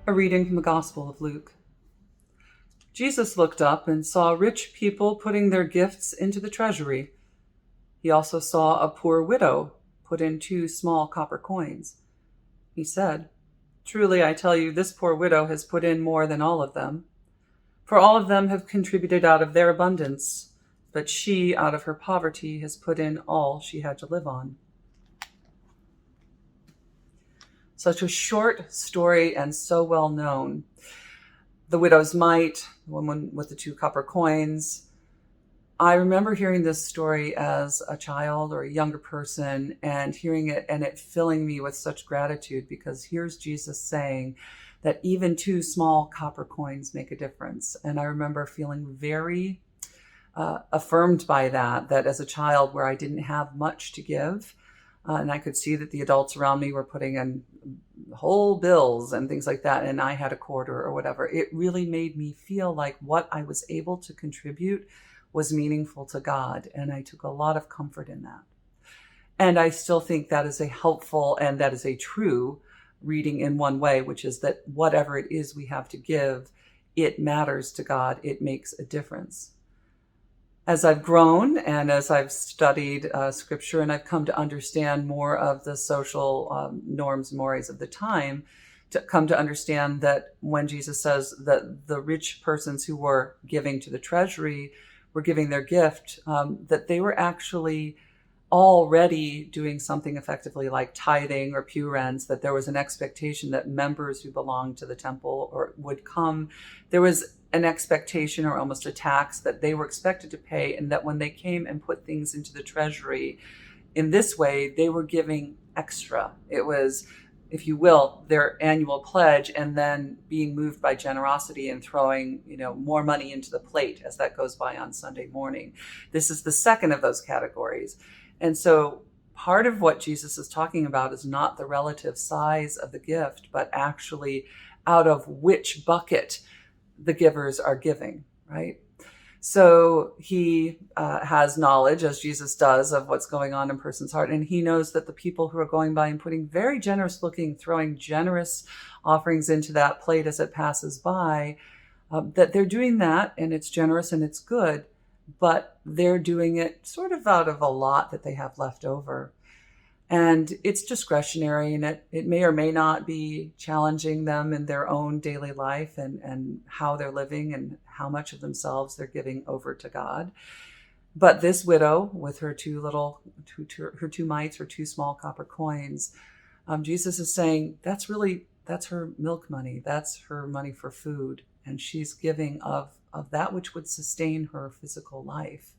A reading from the Gospel of Luke. Jesus looked up and saw rich people putting their gifts into the treasury. He also saw a poor widow put in 2 small copper coins. He said, "Truly I tell you, this poor widow has put in more than all of them. For all of them have contributed out of their abundance, but she, out of her poverty, has put in all she had to live on." Such a short story and so well known. The widow's mite, the woman with the 2 copper coins. I remember hearing this story as a child or a younger person and hearing it and it filling me with such gratitude, because here's Jesus saying that even 2 small copper coins make a difference. And I remember feeling very affirmed by that as a child where I didn't have much to give. And I could see that the adults around me were putting in whole bills and things like that, and I had a quarter or whatever. It really made me feel like what I was able to contribute was meaningful to God, and I took a lot of comfort in that. And I still think that is a helpful and that is a true reading in one way, which is that whatever it is we have to give, it matters to God. It makes a difference. As I've grown and as I've studied scripture and I've come to understand more of the social norms and mores of the time, to come to understand that when Jesus says that the rich persons who were giving to the treasury were giving their gift, that they were actually already doing something effectively like tithing or pew rents, that there was an expectation that members who belonged to the temple or would come, there was an expectation or almost a tax that they were expected to pay, and that when they came and put things into the treasury in this way, they were giving extra. It was, if you will, their annual pledge, and then being moved by generosity and throwing, more money into the plate as that goes by on Sunday morning. This is the second of those categories. And so part of what Jesus is talking about is not the relative size of the gift, but actually out of which bucket the givers are giving, right? So he has knowledge, as Jesus does, of what's going on in a person's heart. And he knows that the people who are going by and putting very generous looking, throwing generous offerings into that plate as it passes by, that they're doing that, and it's generous and it's good, but they're doing it sort of out of a lot that they have left over. And it's discretionary, and it may or may not be challenging them in their own daily life and how they're living and how much of themselves they're giving over to God. But this widow with her 2 mites, her 2 small copper coins, Jesus is saying that's her milk money. That's her money for food. And she's giving of that which would sustain her physical life.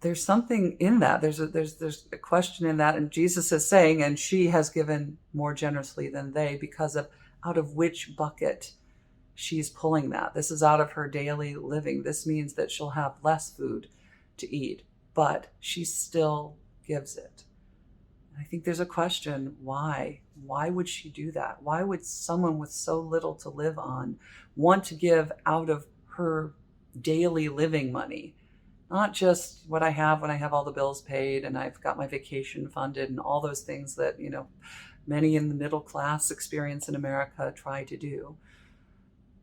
There's something in that. There's a question in that. And Jesus is saying, and she has given more generously than they, because of out of which bucket she's pulling that. This is out of her daily living. This means that she'll have less food to eat, but she still gives it. I think there's a question, why? Why would she do that? Why would someone with so little to live on want to give out of her daily living money? Not just what I have when I have all the bills paid and I've got my vacation funded and all those things that, many in the middle class experience in America try to do.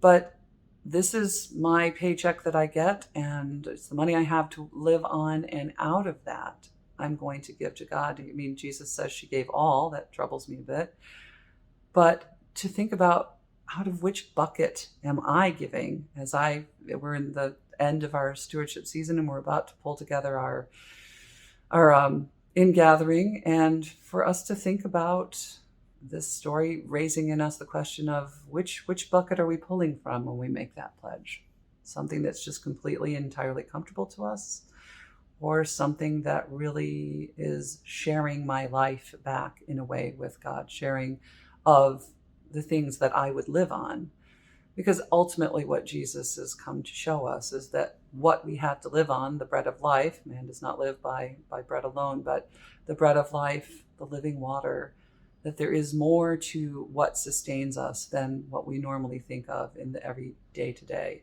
But this is my paycheck that I get, and it's the money I have to live on, and out of that, I'm going to give to God. I mean, Jesus says she gave all. That troubles me a bit. But to think about out of which bucket am I giving, as we're in the end of our stewardship season and we're about to pull together our ingathering, and for us to think about this story raising in us the question of which bucket are we pulling from when we make that pledge? Something that's just completely and entirely comfortable to us, or something that really is sharing my life back in a way with God, sharing of the things that I would live on. Because ultimately what Jesus has come to show us is that what we have to live on, the bread of life, man does not live by bread alone, but the bread of life, the living water, that there is more to what sustains us than what we normally think of in the everyday today.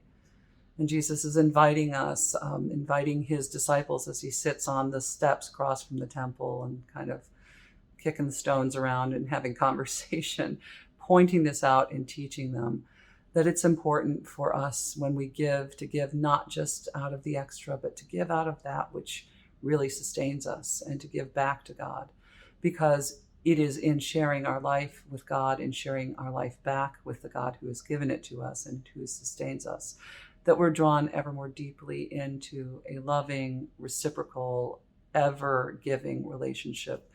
And Jesus is inviting us, inviting his disciples as he sits on the steps across from the temple and kind of kicking the stones around and having conversation, pointing this out and teaching them that it's important for us when we give to give not just out of the extra, but to give out of that which really sustains us and to give back to God, because it is in sharing our life with God and sharing our life back with the God who has given it to us and who sustains us, that we're drawn ever more deeply into a loving, reciprocal, ever-giving relationship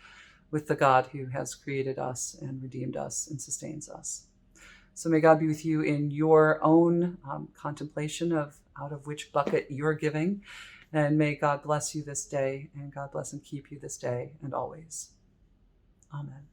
with the God who has created us and redeemed us and sustains us. So may God be with you in your own contemplation of out of which bucket you're giving. And may God bless you this day, and God bless and keep you this day and always. Amen.